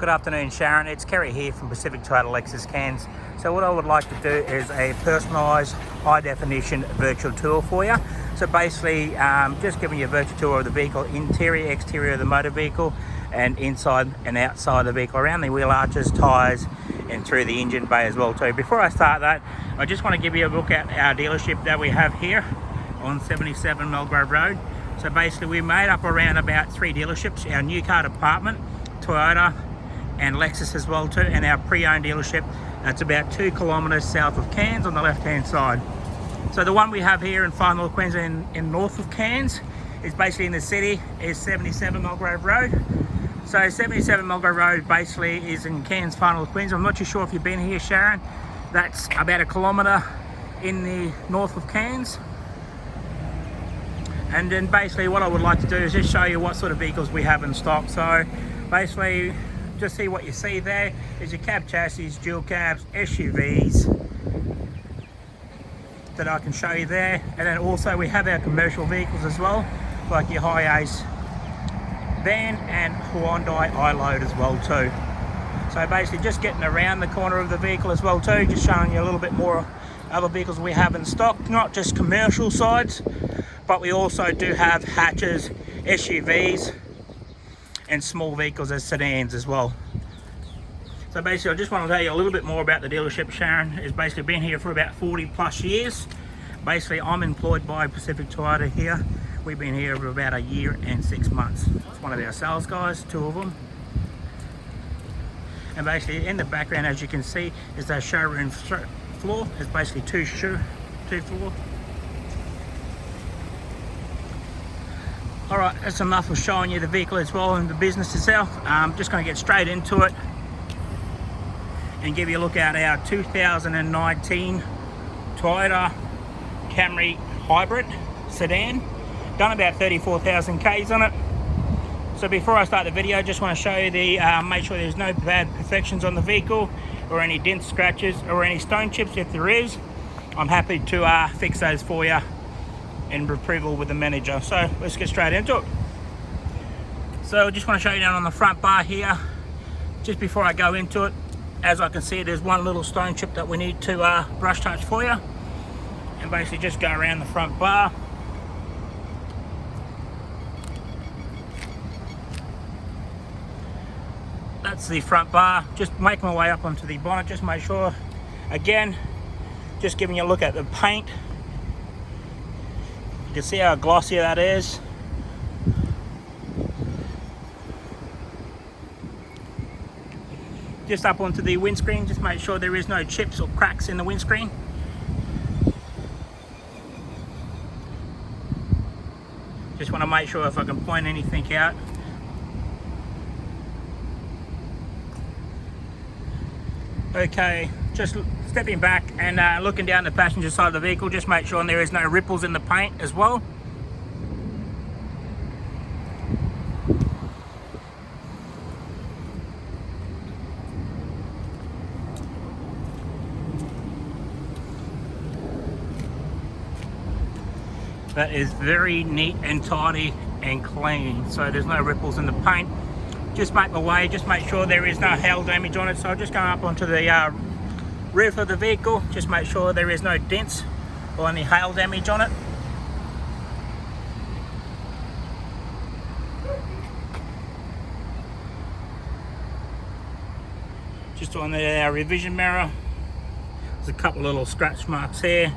Good afternoon, Sharon. It's Kerry here from Pacific Toyota Lexus Cairns. So what I would like to do is a personalised high definition virtual tour for you. So basically just giving you a virtual tour of the vehicle, interior, exterior of the motor vehicle, and inside and outside the vehicle, around the wheel arches, tyres, and through the engine bay as well too. Before I start that, I just want to give you a look at our dealership that we have here on 77 Melgrove Road. So basically we made up around about 3 dealerships: our new car department, Toyota and Lexus as well too, and our pre-owned dealership that's about 2 kilometres south of Cairns on the left hand side. So the one we have here in Far North Queensland in north of Cairns is basically in the city, is 77 Melgrove Road. So 77 Melgrove Road basically is in Cairns, Far North Queensland. I'm not too sure if you've been here, Sharon. That's about 1 kilometre in the north of Cairns. And then basically what I would like to do is just show you what sort of vehicles we have in stock. So basically just see what you see there is your cab chassis, dual cabs, SUVs that I can show you there. And then also we have our commercial vehicles as well, like your Hi-Ace van and Hyundai i-Load as well too. So basically just getting around the corner of the vehicle as well too, just showing you a little bit more other vehicles we have in stock, not just commercial sides, but we also do have hatches, SUVs, and small vehicles as sedans as well. So basically I just want to tell you a little bit more about the dealership. Sharon has basically been here for about 40 plus years. Basically I'm employed by Pacific Toyota here. We've been here for about 1 year and 6 months. It's one of our sales guys, 2 of them. And basically in the background, as you can see, is our showroom floor. It's basically two floor. Alright, that's enough of showing you the vehicle as well and the business itself. I'm just going to get straight into it and give you a look at our 2019 Toyota Camry Hybrid Sedan. Done about 34,000 Ks on it. So before I start the video, I just want to show you make sure there's no bad perfections on the vehicle or any dents, scratches or any stone chips. If there is, I'm happy to fix those for you and approval with the manager. So let's get straight into it. So I just want to show you down on the front bar here, just before I go into it. As I can see, there's one little stone chip that we need to brush touch for you, and basically just go around the front bar. That's the front bar. Just make my way up onto the bonnet, just make sure, again, just giving you a look at the paint. You can see how glossy that is. Just up onto the windscreen, just make sure there is no chips or cracks in the windscreen. Just want to make sure if I can point anything out. Okay, just stepping back and looking down the passenger side of the vehicle, just make sure there is no ripples in the paint as well. That is very neat and tidy and clean, so there's no ripples in the paint. Just make my way, just make sure there is no hail damage on it. So I'm just going up onto the roof of the vehicle, just make sure there is no dents or any hail damage on it. Just on our revision mirror, there's a couple of little scratch marks here.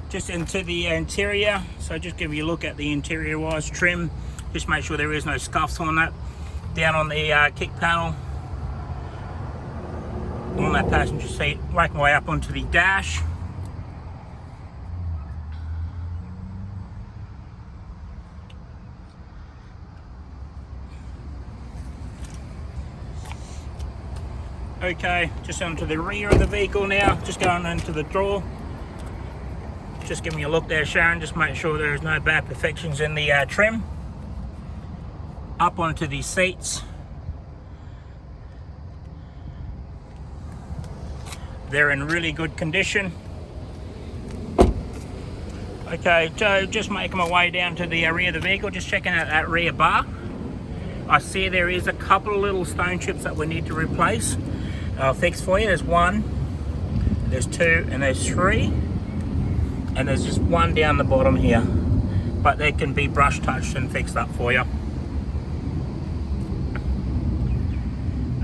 Just into the interior, so just give you a look at the interior wise trim. Just make sure there is no scuffs on that. Down on the kick panel, on that passenger seat, work my way up onto the dash. Okay, just onto the rear of the vehicle now, just going into the drawer. Just giving you a look there, Sharon, just make sure there is no bad perfections in the trim. Up onto the seats. They're in really good condition. Okay, so just making my way down to the rear of the vehicle, just checking out that rear bar. I see there is a couple of little stone chips that we need to replace. I'll fix for you. There's 1, there's 2, and there's 3. And there's just 1 down the bottom here. But they can be brush touched and fixed up for you.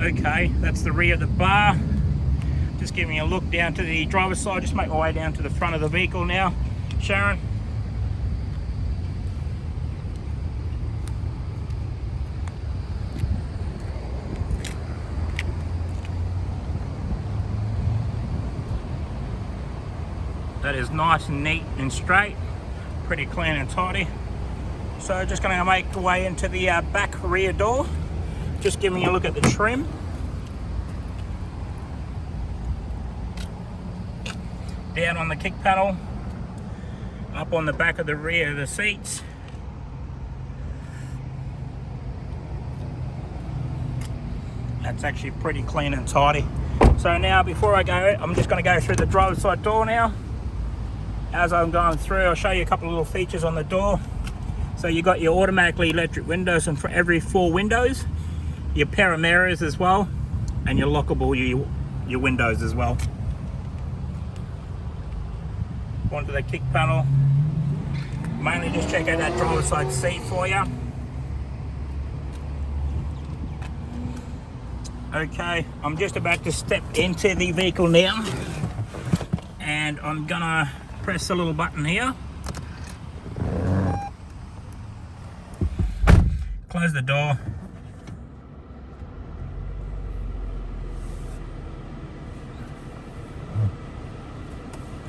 Okay, that's the rear of the bar. Just giving you a look down to the driver's side. Just make my way down to the front of the vehicle now, Sharon. That is nice and neat and straight, pretty clean and tidy. So just going to make my way into the back rear door. Just giving you a look at the trim. Down on the kick panel, up on the back of the rear of the seats. That's actually pretty clean and tidy. So now before I go, I'm just going to go through the driver's side door now. As I'm going through, I'll show you a couple of little features on the door. So you got your automatically electric windows, and for every 4 windows, your pair of mirrors as well, and your lockable your windows as well. Onto the kick panel. Mainly just check out that driver's side seat for you. Okay, I'm just about to step into the vehicle now, and I'm gonna press the little button here. Close the door.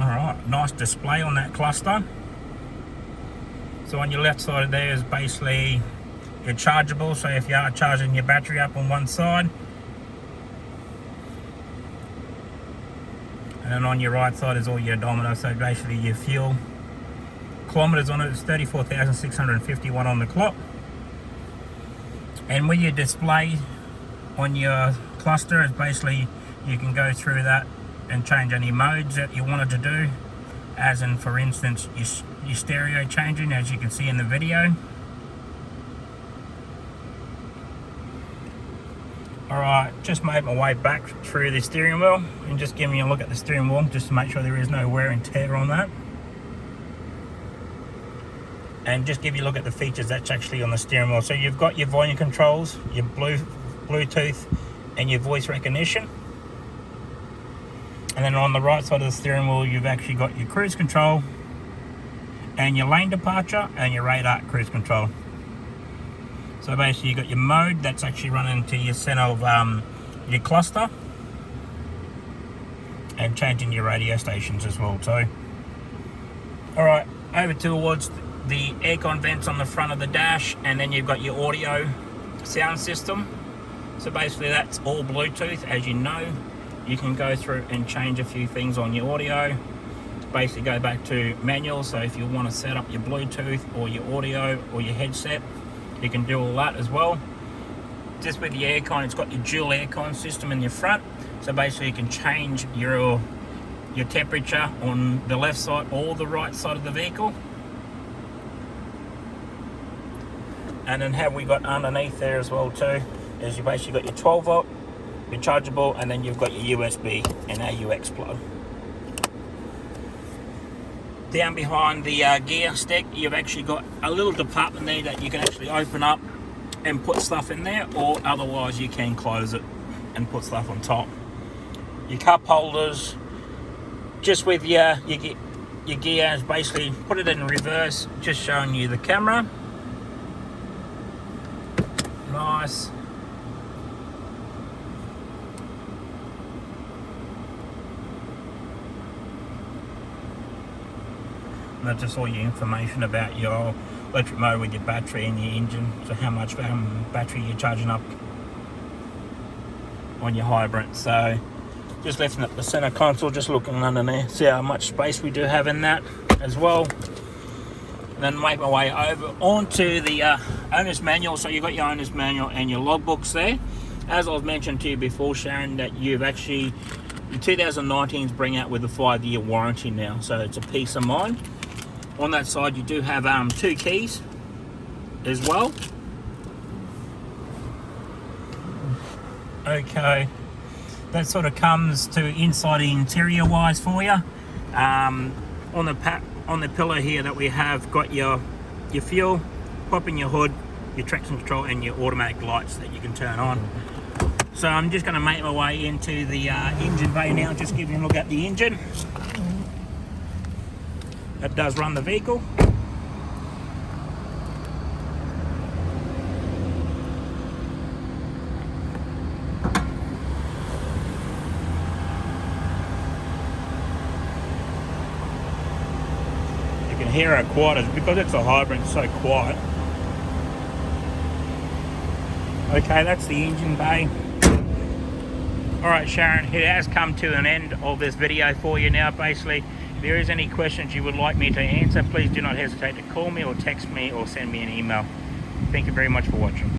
Alright, nice display on that cluster. So on your left side of there is basically your chargeable, so if you are charging your battery up on one side. And then on your right side is all your odometer, so basically your fuel. Kilometers on it is 34,651 on the clock. And with your display on your cluster, is basically you can go through that and change any modes that you wanted to do, as in, for instance, your stereo changing, as you can see in the video. Alright, just made my way back through the steering wheel and just giving you a look at the steering wheel just to make sure there is no wear and tear on that. And just give you a look at the features that's actually on the steering wheel. So you've got your volume controls, your Bluetooth, and your voice recognition. And then on the right side of the steering wheel, you've actually got your cruise control and your lane departure and your radar cruise control. So basically you've got your mode that's actually running to your center of your cluster, and changing your radio stations as well too. Alright, over towards the aircon vents on the front of the dash, and then you've got your audio sound system. So basically that's all Bluetooth. As you know, you can go through and change a few things on your audio. Basically go back to manual, so if you want to set up your Bluetooth or your audio or your headset, you can do all that as well. Just with the aircon, it's got your dual aircon system in your front, so basically you can change your temperature on the left side or the right side of the vehicle. And then have we got underneath there as well too, is you basically got your 12 volt, your chargeable, and then you've got your USB and AUX plug. Down behind the gear stick, you've actually got a little department there that you can actually open up and put stuff in there, or otherwise you can close it and put stuff on top. Your cup holders, just with your gears, basically put it in reverse, just showing you the camera. Nice. And that's just all your information about your electric motor with your battery and your engine, so how much battery you're charging up on your hybrid. So just lifting up the center console, just looking under there, see how much space we do have in that as well. And then make my way over onto the owner's manual. So you've got your owner's manual and your logbooks there. As I was mentioned to you before, Sharon, that you've actually, in 2019's bring out with a 5-year warranty now, so it's a peace of mind. On that side you do have 2 keys as well. Okay, that sort of comes to inside the interior wise for you. On the pillar here that we have got your fuel, pop in your hood, your traction control and your automatic lights that you can turn on. So I'm just going to make my way into the engine bay now, just give you a look at the engine. That does run the vehicle. You can hear it quiet, because it's a hybrid, it's so quiet. Okay, that's the engine bay. Alright Sharon, it has come to an end of this video for you now. Basically, if there is any questions you would like me to answer, please do not hesitate to call me or text me or send me an email. Thank you very much for watching.